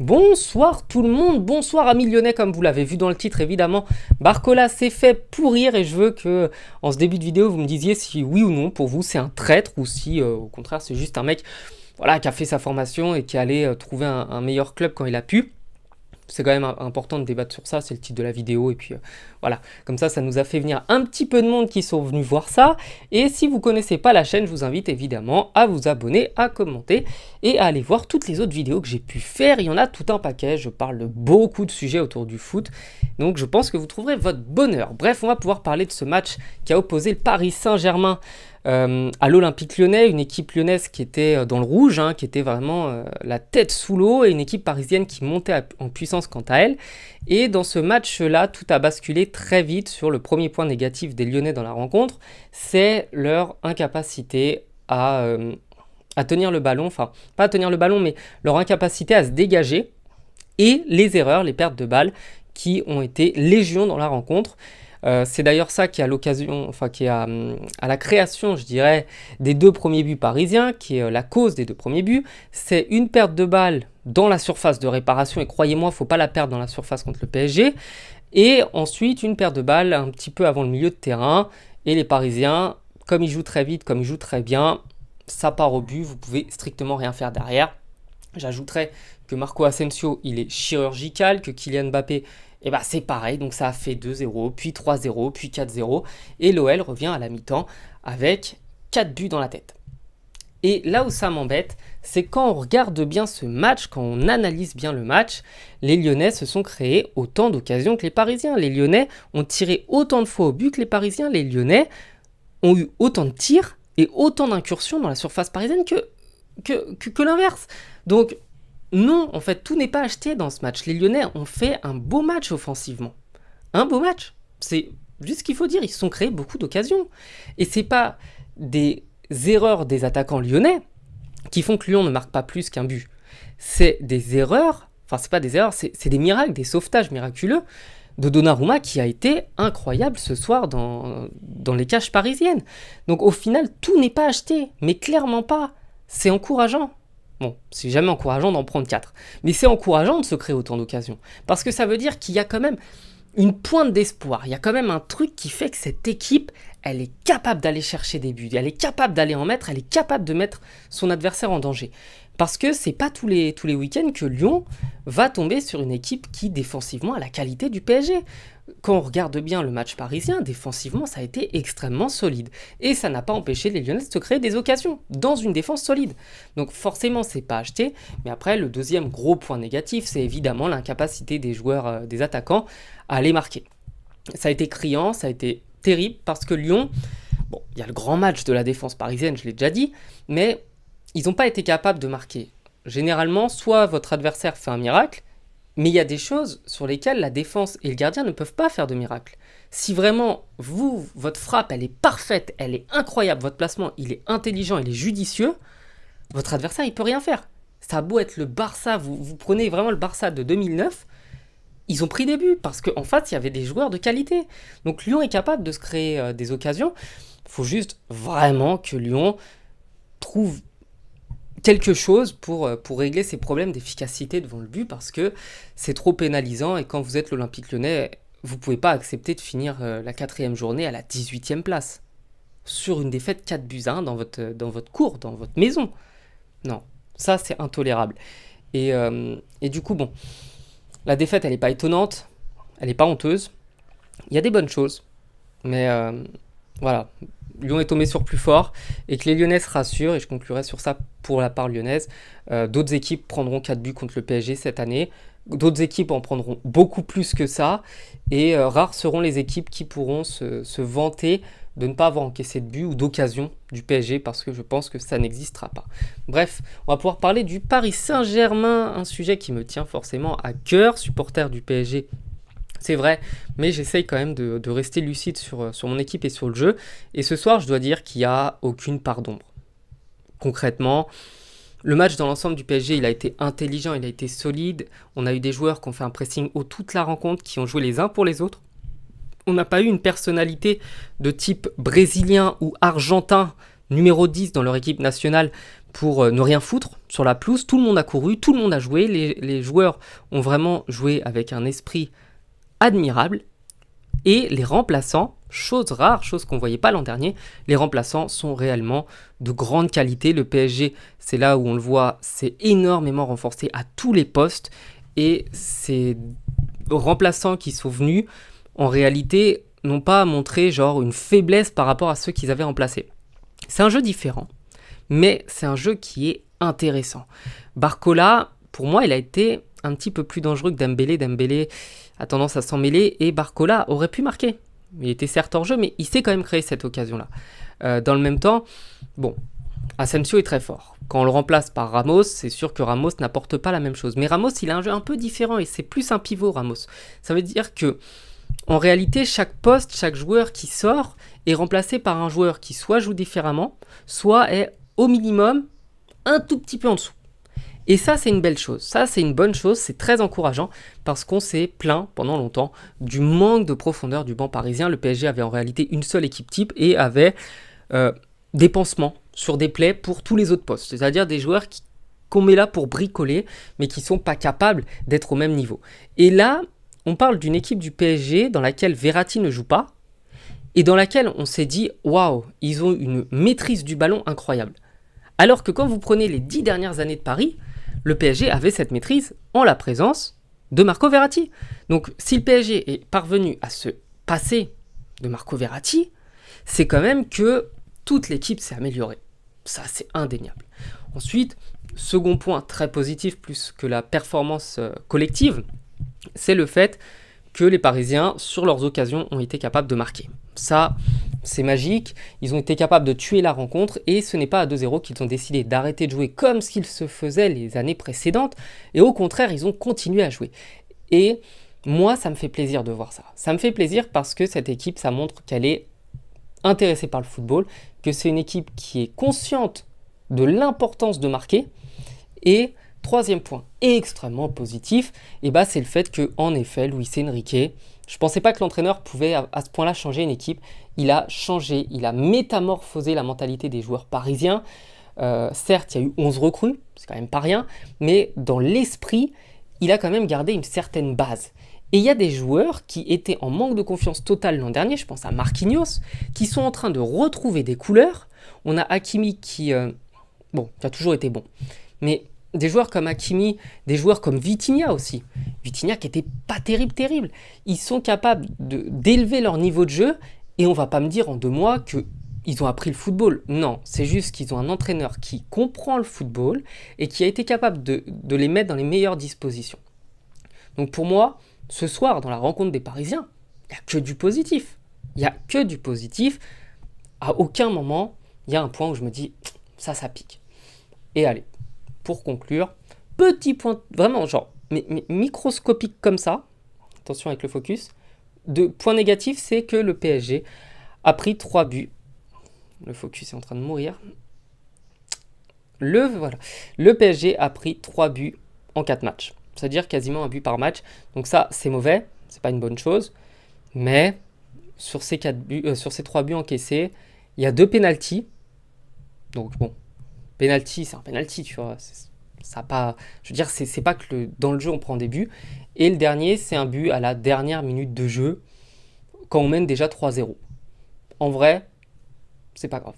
Bonsoir tout le monde, bonsoir amis lyonnais, comme vous l'avez vu dans le titre évidemment. Barcola s'est fait pourrir et je veux que en ce début de vidéo vous me disiez si oui ou non pour vous c'est un traître ou si au contraire c'est juste un mec voilà, qui a fait sa formation et qui allait trouver un meilleur club quand il a pu. C'est quand même important de débattre sur ça, c'est le titre de la vidéo et puis voilà, comme ça nous a fait venir un petit peu de monde qui sont venus voir ça. Et si vous connaissez pas la chaîne, je vous invite évidemment à vous abonner, à commenter et à aller voir toutes les autres vidéos que j'ai pu faire. Il y en a tout un paquet, je parle de beaucoup de sujets autour du foot, donc je pense que vous trouverez votre bonheur. Bref, on va pouvoir parler de ce match qui a opposé le Paris Saint-Germain à l'Olympique Lyonnais, une équipe lyonnaise qui était dans le rouge, hein, qui était vraiment la tête sous l'eau, et une équipe parisienne qui montait en puissance quant à elle. Et dans ce match-là, tout a basculé très vite sur le premier point négatif des Lyonnais dans la rencontre, c'est leur incapacité à tenir le ballon, enfin pas à tenir le ballon, mais leur incapacité à se dégager, et les erreurs, les pertes de balles qui ont été légion dans la rencontre. C'est d'ailleurs ça qui est à l'occasion, enfin qui est à la création, je dirais, des deux premiers buts parisiens, qui est la cause des deux premiers buts. C'est une perte de balle dans la surface de réparation, et croyez-moi, il ne faut pas la perdre dans la surface contre le PSG. Et ensuite, une perte de balle un petit peu avant le milieu de terrain. Et les Parisiens, comme ils jouent très vite, comme ils jouent très bien, ça part au but, vous pouvez strictement rien faire derrière. J'ajouterais que Marco Asensio, il est chirurgical, que Kylian Mbappé, et bah c'est pareil, donc ça a fait 2-0, puis 3-0, puis 4-0, et l'OL revient à la mi-temps avec 4 buts dans la tête. Et là où ça m'embête, c'est quand on regarde bien ce match, quand on analyse bien le match, les Lyonnais se sont créés autant d'occasions que les Parisiens. Les Lyonnais ont tiré autant de fois au but que les Parisiens. Les Lyonnais ont eu autant de tirs et autant d'incursions dans la surface parisienne que l'inverse. Donc non, en fait, tout n'est pas acheté dans ce match. Les Lyonnais ont fait un beau match offensivement. Un beau match. C'est juste ce qu'il faut dire. Ils se sont créés beaucoup d'occasions. Et c'est pas des erreurs des attaquants lyonnais qui font que Lyon ne marque pas plus qu'un but. C'est des erreurs, enfin c'est pas des erreurs, c'est des miracles, des sauvetages miraculeux de Donnarumma qui a été incroyable ce soir dans les cages parisiennes. Donc au final, tout n'est pas acheté, mais clairement pas. C'est encourageant. Bon, c'est jamais encourageant d'en prendre 4, mais c'est encourageant de se créer autant d'occasions. Parce que ça veut dire qu'il y a quand même une pointe d'espoir. Il y a quand même un truc qui fait que cette équipe, elle est capable d'aller chercher des buts, elle est capable d'aller en mettre, elle est capable de mettre son adversaire en danger. Parce que c'est pas tous les week-ends que Lyon va tomber sur une équipe qui défensivement a la qualité du PSG. Quand on regarde bien le match parisien, défensivement ça a été extrêmement solide. Et ça n'a pas empêché les Lyonnais de se créer des occasions dans une défense solide. Donc forcément c'est pas acheté. Mais après le deuxième gros point négatif, c'est évidemment l'incapacité des joueurs, des attaquants à les marquer. Ça a été criant, ça a été terrible parce que Lyon, bon, il y a le grand match de la défense parisienne, je l'ai déjà dit, mais ils n'ont pas été capables de marquer. Généralement, soit votre adversaire fait un miracle, mais il y a des choses sur lesquelles la défense et le gardien ne peuvent pas faire de miracle. Si vraiment, votre frappe, elle est parfaite, elle est incroyable, votre placement, il est intelligent, il est judicieux, votre adversaire, il peut rien faire. Ça a beau être le Barça, vous prenez vraiment le Barça de 2009, ils ont pris des buts parce qu'en face, il y avait des joueurs de qualité. Donc Lyon est capable de se créer des occasions. Il faut juste vraiment que Lyon trouve quelque chose pour régler ses problèmes d'efficacité devant le but parce que c'est trop pénalisant et quand vous êtes l'Olympique Lyonnais, vous ne pouvez pas accepter de finir la 4e journée à la 18e place sur une défaite 4 buts à 1 dans votre cour, dans votre maison. Non, ça c'est intolérable. Et du coup, bon, la défaite elle n'est pas étonnante, elle n'est pas honteuse, il y a des bonnes choses, mais voilà, Lyon est tombé sur plus fort et que les Lyonnais se rassurent, et je conclurai sur ça pour la part lyonnaise. D'autres équipes prendront 4 buts contre le PSG cette année, d'autres équipes en prendront beaucoup plus que ça, et rares seront les équipes qui pourront se vanter de ne pas avoir encaissé de but ou d'occasion du PSG, parce que je pense que ça n'existera pas. Bref, on va pouvoir parler du Paris Saint-Germain, un sujet qui me tient forcément à cœur, supporter du PSG. C'est vrai, mais j'essaye quand même de rester lucide sur mon équipe et sur le jeu. Et ce soir, je dois dire qu'il n'y a aucune part d'ombre. Concrètement, le match dans l'ensemble du PSG, il a été intelligent, il a été solide. On a eu des joueurs qui ont fait un pressing haut toute la rencontre, qui ont joué les uns pour les autres. On n'a pas eu une personnalité de type brésilien ou argentin, numéro 10 dans leur équipe nationale, pour ne rien foutre sur la pelouse. Tout le monde a couru, tout le monde a joué. Les joueurs ont vraiment joué avec un esprit admirable. Et les remplaçants, chose rare, chose qu'on ne voyait pas l'an dernier, les remplaçants sont réellement de grande qualité. Le PSG, c'est là où on le voit, c'est énormément renforcé à tous les postes. Et ces remplaçants qui sont venus, en réalité, n'ont pas montré genre une faiblesse par rapport à ceux qu'ils avaient remplacés. C'est un jeu différent, mais c'est un jeu qui est intéressant. Barcola, pour moi, il a été un petit peu plus dangereux que Dembélé. Dembélé a tendance à s'en mêler et Barcola aurait pu marquer. Il était certes hors jeu, mais il s'est quand même créé cette occasion-là. Dans le même temps, bon, Asensio est très fort. Quand on le remplace par Ramos, c'est sûr que Ramos n'apporte pas la même chose. Mais Ramos, il a un jeu un peu différent et c'est plus un pivot, Ramos. Ça veut dire que, en réalité, chaque poste, chaque joueur qui sort est remplacé par un joueur qui soit joue différemment, soit est au minimum un tout petit peu en dessous. Et ça, c'est une belle chose. Ça, c'est une bonne chose. C'est très encourageant parce qu'on s'est plaint pendant longtemps du manque de profondeur du banc parisien. Le PSG avait en réalité une seule équipe type et avait des pansements sur des plaies pour tous les autres postes. C'est-à-dire des joueurs qu'on met là pour bricoler, mais qui ne sont pas capables d'être au même niveau. Et là, on parle d'une équipe du PSG dans laquelle Verratti ne joue pas et dans laquelle on s'est dit « Waouh, ils ont une maîtrise du ballon incroyable ». Alors que quand vous prenez les 10 dernières années de Paris, le PSG avait cette maîtrise en la présence de Marco Verratti. Donc si le PSG est parvenu à se passer de Marco Verratti, c'est quand même que toute l'équipe s'est améliorée. Ça, c'est indéniable. Ensuite, second point très positif plus que la performance collective, c'est le fait que les Parisiens, sur leurs occasions, ont été capables de marquer. Ça, c'est magique. Ils ont été capables de tuer la rencontre et ce n'est pas à 2-0 qu'ils ont décidé d'arrêter de jouer comme ce qu'il se faisait les années précédentes. Et au contraire, ils ont continué à jouer. Et moi, ça me fait plaisir de voir ça. Ça me fait plaisir parce que cette équipe, ça montre qu'elle est intéressée par le football, que c'est une équipe qui est consciente de l'importance de marquer. Et troisième point extrêmement positif, c'est le fait que, en effet, Luis Enrique, je ne pensais pas que l'entraîneur pouvait à ce point-là changer une équipe. Il a changé, il a métamorphosé la mentalité des joueurs parisiens. Certes, il y a eu 11 recrues, c'est quand même pas rien, mais dans l'esprit, il a quand même gardé une certaine base. Et il y a des joueurs qui étaient en manque de confiance totale l'an dernier, je pense à Marquinhos, qui sont en train de retrouver des couleurs. On a Hakimi qui a toujours été bon, mais des joueurs comme Hakimi, des joueurs comme Vitinha aussi. Vitinha qui était pas terrible. Ils sont capables d'élever leur niveau de jeu et on va pas me dire en 2 mois qu'ils ont appris le football. Non, c'est juste qu'ils ont un entraîneur qui comprend le football et qui a été capable de les mettre dans les meilleures dispositions. Donc pour moi, ce soir, dans la rencontre des Parisiens, il n'y a que du positif. Il n'y a que du positif. À aucun moment, il y a un point où je me dis, ça pique. Et allez, pour conclure, petit point, vraiment genre microscopique comme ça, attention avec le focus, de point négatif, c'est que le PSG a pris 3 buts. Le focus est en train de mourir. Le PSG a pris 3 buts en 4 matchs. C'est-à-dire quasiment un but par match. Donc ça, c'est mauvais, c'est pas une bonne chose. Mais sur ces 3 buts encaissés, il y a 2 pénaltys. Donc bon, penalty, c'est un penalty, tu vois. C'est pas que dans le jeu on prend des buts. Et le dernier, c'est un but à la dernière minute de jeu, quand on mène déjà 3-0. En vrai, c'est pas grave.